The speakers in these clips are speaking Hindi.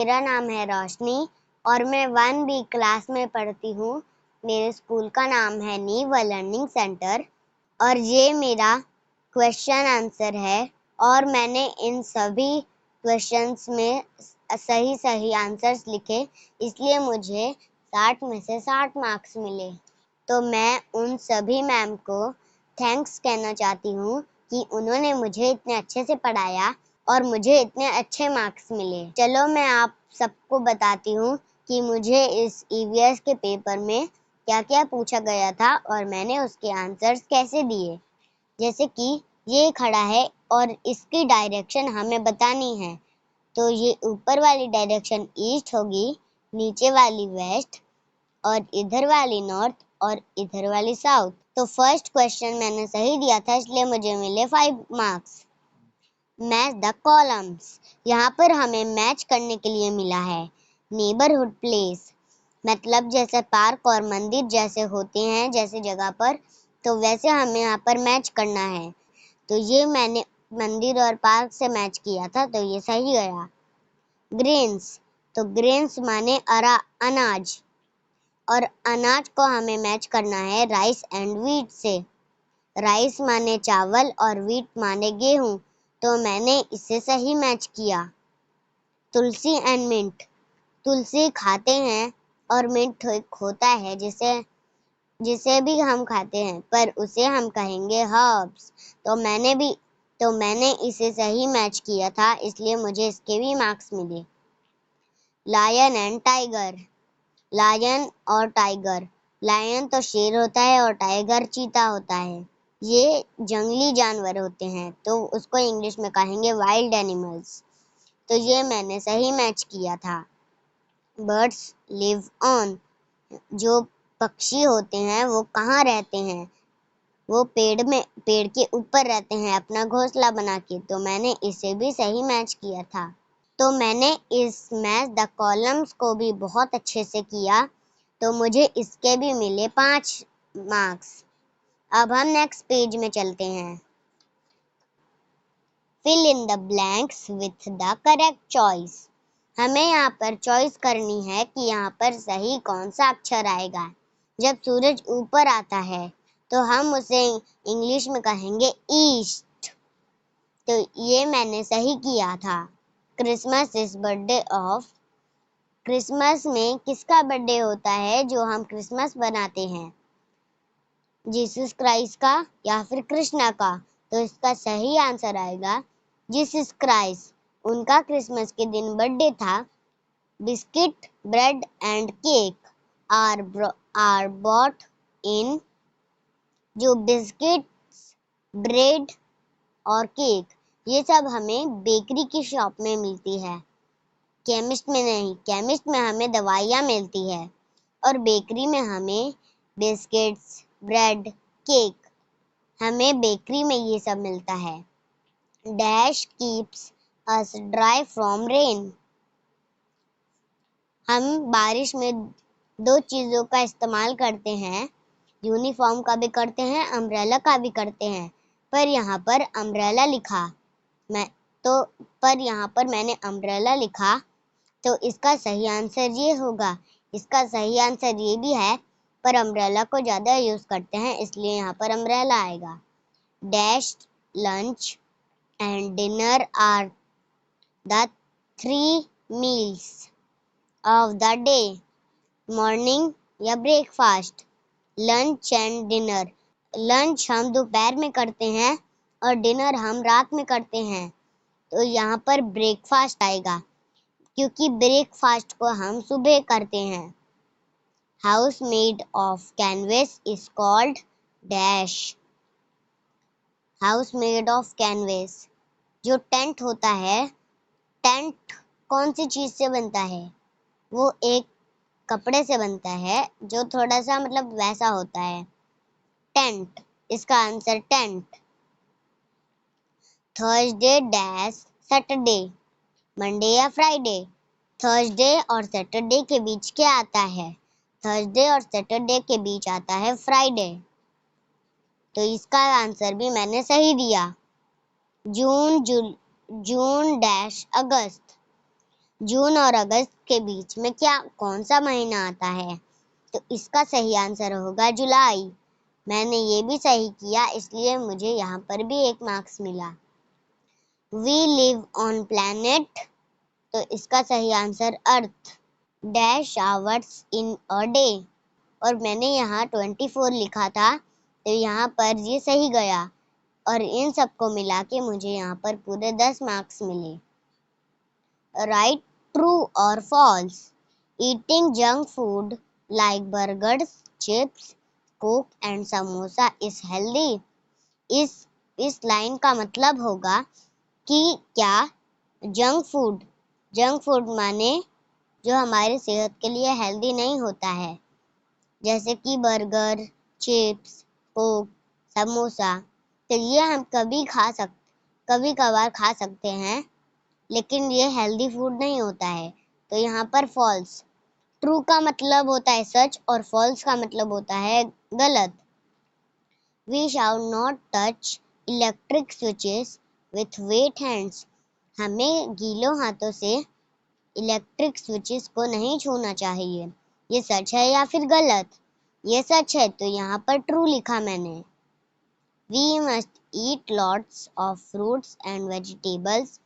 मेरा नाम है रोशनी और मैं 1B क्लास में पढ़ती हूँ। मेरे स्कूल का नाम है नीव लर्निंग सेंटर और ये मेरा क्वेश्चन आंसर है और मैंने इन सभी क्वेश्चंस में सही आंसर्स लिखे, इसलिए मुझे 60 में से 60 मार्क्स मिले। तो मैं उन सभी मैम को थैंक्स कहना चाहती हूँ कि उन्होंने मुझे इतने अच्छे से पढ़ाया और मुझे इतने अच्छे मार्क्स मिले। चलो मैं आप सबको बताती हूँ कि मुझे इस ईवीएस के पेपर में क्या-क्या पूछा गया था और मैंने उसके आंसर्स कैसे दिए। जैसे कि ये खड़ा है और इसकी डायरेक्शन हमें बतानी है। तो ये ऊपर वाली डायरेक्शन ईस्ट होगी, नीचे वाली वेस्ट और इधर वाली नॉर्थ और इधर वाली साउथ। तो फर्स्ट क्वेश्चन मैंने सही दिया था, इसलिए मुझे मिले 5 मार्क्स। मैच द कॉलम्स, यहाँ पर हमें मैच करने के लिए मिला है नेबरहुड प्लेस, मतलब जैसे पार्क और मंदिर जैसे होते हैं जैसे जगह पर, तो वैसे हमें यहाँ पर मैच करना है। तो ये मैंने मंदिर और पार्क से मैच किया था, तो ये सही गया। ग्रेन्स, तो ग्रेन्स माने अनाज और अनाज को हमें मैच करना है राइस एंड व्हीट से। राइस माने चावल और व्हीट माने गेहूं, तो मैंने इसे सही मैच किया। तुलसी एंड मिंट, तुलसी खाते हैं और मिंट होता है जिसे भी हम खाते हैं, पर उसे हम कहेंगे हर्ब्स। तो मैंने इसे सही मैच किया था, इसलिए मुझे इसके भी मार्क्स मिले। लायन एंड टाइगर, लायन और टाइगर, लायन तो शेर होता है और टाइगर चीता होता है। ये जंगली जानवर होते हैं, तो उसको इंग्लिश में कहेंगे वाइल्ड एनिमल्स। तो ये मैंने सही मैच किया था। बर्ड्स लिव ऑन, जो पक्षी होते हैं वो कहाँ रहते हैं? वो पेड़ के ऊपर रहते हैं अपना घोंसला बना के, तो मैंने इसे भी सही मैच किया था। तो मैंने इस मैच द कॉलम्स को भी बहुत अच्छे से किया, तो मुझे इसके भी मिले 5 मार्क्स। अब हम नेक्स्ट पेज में चलते हैं। Fill in the blanks with the correct choice, हमें यहाँ पर चॉइस करनी है कि यहाँ पर सही कौन सा अक्षर आएगा। जब सूरज ऊपर आता है तो हम उसे इंग्लिश में कहेंगे ईस्ट, तो ये मैंने सही किया था। Christmas is birthday of, Christmas में किसका बर्थडे होता है जो हम क्रिसमस बनाते हैं? जीसस क्राइस्ट का या फिर कृष्णा का? तो इसका सही आंसर आएगा जीसस क्राइस्ट, उनका क्रिसमस के दिन बर्थडे था। Biscuit, bread and cake are bought in, जो बिस्किट्स, ब्रेड और केक, ये सब हमें बेकरी की शॉप में मिलती है, केमिस्ट में नहीं। केमिस्ट में हमें दवाइयाँ मिलती है और बेकरी में हमें बिस्किट्स, ब्रेड, केक, हमें बेकरी में ये सब मिलता है। Dash keeps us dry from rain, हम बारिश में 2 चीज़ों का इस्तेमाल करते हैं, यूनिफॉर्म का भी करते हैं, अम्ब्रेला का भी करते हैं, पर यहाँ पर अम्ब्रेला लिखा पर यहाँ पर मैंने अम्ब्रेला लिखा, तो इसका सही आंसर ये होगा। इसका सही आंसर ये भी है, पर अम्ब्रेला को ज़्यादा यूज़ करते हैं, इसलिए यहाँ पर अम्ब्रेला आएगा। Dash lunch and dinner are the 3 meals of the day, morning या breakfast. Lunch and dinner, lunch हम दोपहर में करते हैं और डिनर हम रात में करते हैं, तो यहाँ पर ब्रेकफास्ट आएगा, क्योंकि ब्रेकफास्ट को हम सुबह करते हैं। House made of canvas is called dash, house made of canvas, जो टेंट होता है, टेंट कौन सी चीज से बनता है? वो एक कपड़े से बनता है जो थोड़ा सा मतलब वैसा होता है, टेंट, इसका answer tent. Thursday dash Saturday, Monday या फ्राइडे? थर्सडे और सैटरडे के बीच क्या आता है? थर्सडे और सैटरडे के बीच आता है फ्राइडे, तो इसका आंसर भी मैंने सही दिया। जून डैश अगस्त, जून और अगस्त के बीच में कौन सा महीना आता है? तो इसका सही आंसर होगा जुलाई। मैंने ये भी सही किया, इसलिए मुझे यहाँ पर भी 1 मार्क्स मिला। वी लिव ऑन प्लैनेट, तो इसका सही answer earth. Dash hours in a day, और मैंने यहाँ 24 लिखा था, तो यहाँ पर ये सही गया और इन सबको मिला के मुझे यहाँ पर पूरे 10 मार्क्स मिले। राइट ट्रू और false. Eating junk food like burgers, chips, coke and samosa is healthy. इस लाइन का मतलब होगा कि क्या जंक फूड माने जो हमारी सेहत के लिए हेल्दी नहीं होता है, जैसे कि बर्गर, चिप्स, कोक, समोसा, तो ये हम कभी कभार खा सकते हैं, लेकिन ये हेल्दी फूड नहीं होता है। तो यहाँ पर फॉल्स। ट्रू का मतलब होता है सच और फॉल्स का मतलब होता है गलत। We shall not touch electric switches with wet hands. हमें गीलों हाथों से इलेक्ट्रिक स्विचेस को नहीं छूना चाहिए। ये सच है या फिर गलत? ये सच है, तो यहाँ पर ट्रू लिखा मैंने। We must eat lots of fruits and vegetables.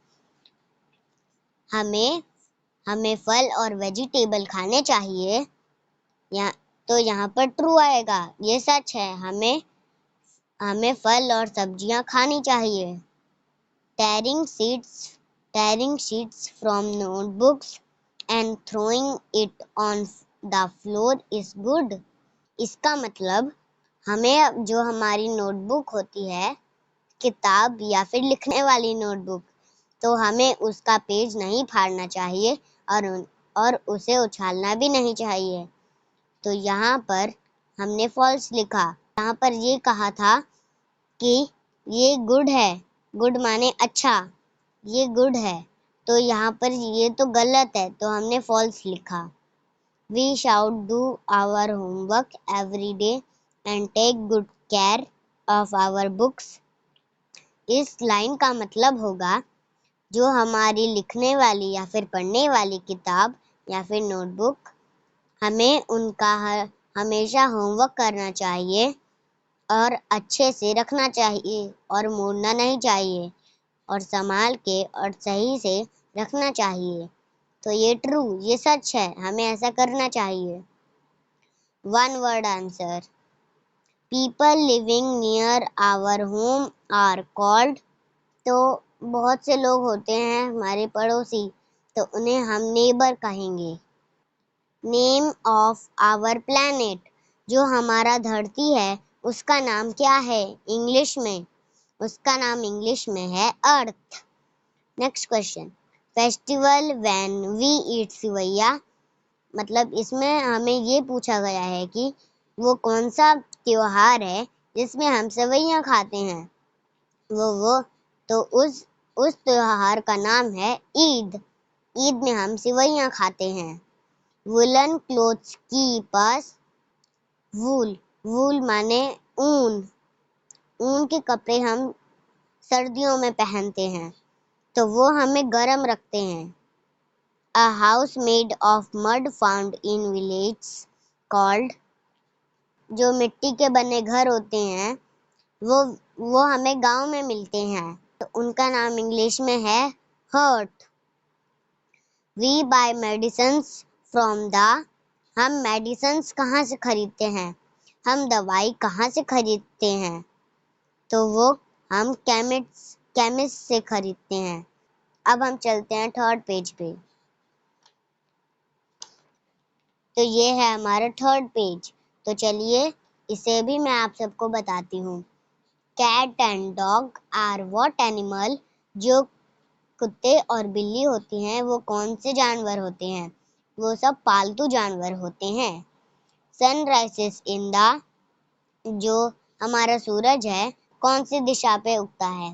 हमें फल और वेजिटेबल खाने चाहिए। तो यहाँ पर ट्रू आएगा। ये सच है, हमें फल और सब्जियां खानी चाहिए। Tearing sheets from notebooks and throwing it on the floor is good. इसका मतलब हमें जो हमारी नोटबुक होती है, किताब या फिर लिखने वाली नोटबुक, तो हमें उसका पेज नहीं फाड़ना चाहिए और उसे उछालना भी नहीं चाहिए। तो यहाँ पर हमने फॉल्स लिखा। यहाँ पर ये कहा था कि ये गुड है, गुड माने अच्छा, ये गुड है, तो यहाँ पर ये तो गलत है, तो हमने फॉल्स लिखा। We should do our homework every day and take good care of our books. इस लाइन का मतलब होगा जो हमारी लिखने वाली या फिर पढ़ने वाली किताब या फिर नोटबुक, हमें उनका हमेशा होमवर्क करना चाहिए और अच्छे से रखना चाहिए और मोड़ना नहीं चाहिए और संभाल के और सही से रखना चाहिए। तो ये ट्रू, ये सच है, हमें ऐसा करना चाहिए। One word answer. People living near our home are called. तो बहुत से लोग होते हैं हमारे पड़ोसी, तो उन्हें हम नेबर कहेंगे। नेम ऑफ आवर प्लैनेट, जो हमारा धरती है उसका नाम क्या है इंग्लिश में? उसका नाम इंग्लिश में है अर्थ। Next question. Festival when we eat sewaiyan, मतलब इसमें हमें ये पूछा गया है कि वो कौन सा त्योहार है जिसमें हम सेवैयां खाते हैं। वो तो उस त्योहार का नाम है ईद। ईद में हम सेवैयां खाते हैं। वुलन क्लोथ्स कीप अस, वूल माने ऊन, ऊन के कपड़े हम सर्दियों में पहनते हैं, तो वो हमें गर्म रखते हैं। A house made of mud found in villages called, जो मिट्टी के बने घर होते हैं वो हमें गांव में मिलते हैं, तो उनका नाम इंग्लिश में है hurt. We buy medicines from the, हम मेडिसिन्स कहाँ से खरीदते हैं? हम दवाई कहाँ से खरीदते हैं? तो वो हम केमिस्ट से खरीदते हैं। अब हम चलते हैं थर्ड पेज पे। तो ये है हमारा थर्ड पेज। तो चलिए इसे भी मैं आप सबको बताती हूँ। Cat and dog are what animal, जो कुत्ते और बिल्ली होती हैं वो कौन से जानवर होते हैं? वो सब पालतू जानवर होते हैं। सन राइजेस इन द, जो हमारा सूरज है कौन सी दिशा पे उगता है?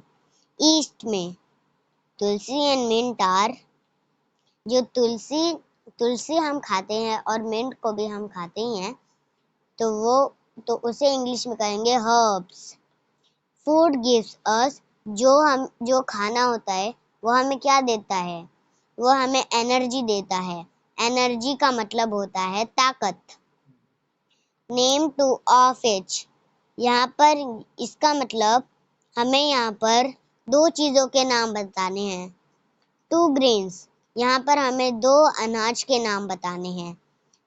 ईस्ट में। तुलसी एंड मिंट आर, जो तुलसी हम खाते हैं और मिंट को भी हम खाते ही हैं, तो उसे इंग्लिश में कहेंगे हर्ब्स। फूड गिव्स अस, जो खाना होता है वो हमें क्या देता है? वो हमें एनर्जी देता है। एनर्जी का मतलब होता है ताकत। नेम टू ऑफ इच, यहाँ पर इसका मतलब हमें यहाँ पर दो चीज़ों के नाम बताने हैं। टू ग्रेन्स, यहाँ पर हमें दो अनाज के नाम बताने हैं।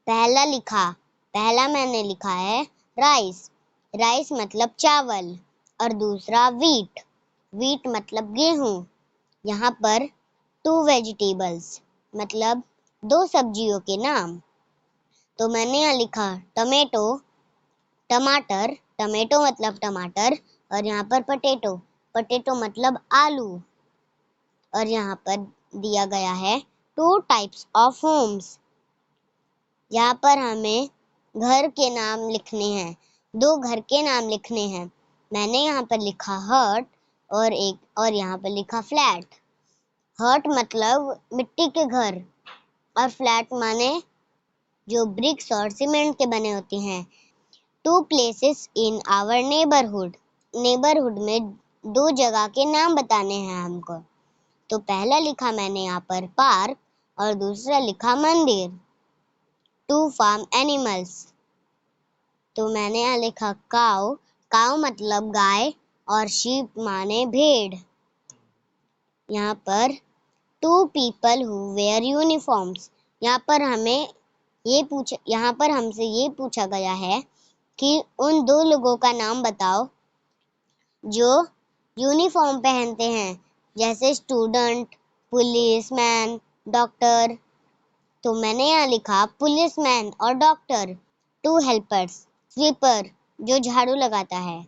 पहला मैंने लिखा है राइस। राइस मतलब चावल। और दूसरा वीट। वीट मतलब गेहूं। यहाँ पर टू वेजिटेबल्स मतलब दो सब्जियों के नाम। तो मैंने यहाँ लिखा टमेटो, टमाटर। टमेटो मतलब टमाटर। और यहाँ पर पटेटो। पटेटो मतलब आलू। और यहाँ पर दिया गया है टू टाइप्स ऑफ होम्स। यहाँ पर हमें घर के नाम लिखने हैं। दो घर के नाम लिखने हैं। मैंने यहाँ पर लिखा हट और यहाँ पर लिखा फ्लैट। हट मतलब मिट्टी के घर और फ्लैट माने जो ब्रिक्स और सीमेंट के बने होते हैं। Two places in our neighbourhood. Neighbourhood में दो जगह के नाम बताने हैं हमको। तो पहला लिखा मैंने यहाँ पर पार्क और दूसरा लिखा मंदिर। टू फार्म एनिमल्स, तो मैंने यहाँ लिखा काऊ। काऊ मतलब गाय और शीप माने भेड़। यहाँ पर two people who wear uniforms, यहाँ पर हमसे ये पूछा गया है कि उन दो लोगों का नाम बताओ जो यूनिफॉर्म पहनते हैं, जैसे स्टूडेंट, पुलिसमैन, डॉक्टर। तो मैंने यहाँ लिखा पुलिसमैन और डॉक्टर। टू हेल्पर्स, स्वीपर जो झाड़ू लगाता है,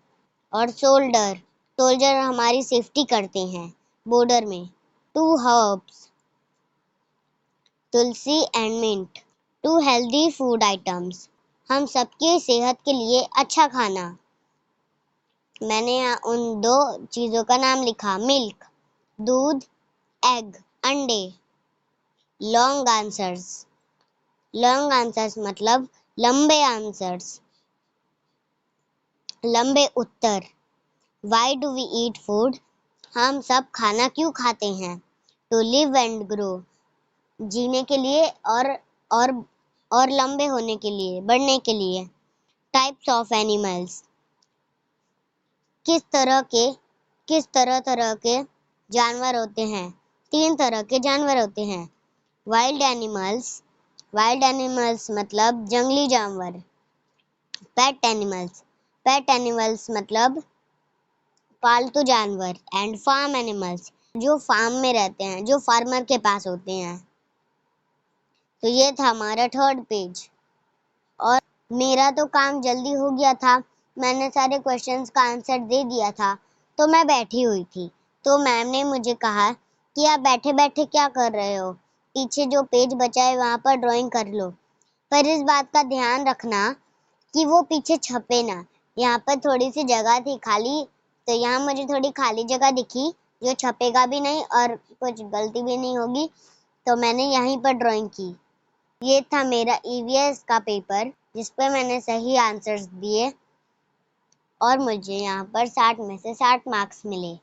और सोल्जर, सोल्जर हमारी सेफ्टी करते हैं बॉर्डर में। Two herbs, tulsi and mint. Two healthy food items, हम सबकी सेहत के लिए अच्छा खाना। मैंने यहाँ उन दो चीज़ों का नाम लिखा मिल्क दूध, एग अंडे। लॉन्ग आंसर्स, लॉन्ग आंसर्स मतलब लंबे आंसर्स, लंबे उत्तर। Why do we eat food, हम सब खाना क्यों खाते हैं। टू लिव एंड ग्रो, जीने के लिए और और लंबे होने के लिए, बढ़ने के लिए। टाइप्स ऑफ एनिमल्स, किस तरह के जानवर होते हैं। 3 तरह के जानवर होते हैं। वाइल्ड एनिमल्स मतलब जंगली जानवर। पेट एनिमल्स मतलब पालतू जानवर। एंड फार्म एनिमल्स, जो फार्म में रहते हैं, जो फार्मर के पास होते हैं। तो ये था हमारा 3rd पेज। और मेरा तो काम जल्दी हो गया था, मैंने सारे क्वेश्चंस का आंसर दे दिया था। तो मैं बैठी हुई थी, तो मैम ने मुझे कहा कि आप बैठे बैठे क्या कर रहे हो, पीछे जो पेज बचा है वहाँ पर ड्राइंग कर लो। पर इस बात का ध्यान रखना कि वो पीछे छपे ना। यहाँ पर थोड़ी सी जगह थी खाली, तो यहाँ मुझे थोड़ी खाली जगह दिखी जो छपेगा भी नहीं और कुछ गलती भी नहीं होगी, तो मैंने यहीं पर ड्राइंग की। ये था मेरा ईवीएस का पेपर जिस पर मैंने सही आंसर्स दिए और मुझे यहाँ पर 60 में से 60 मार्क्स मिले।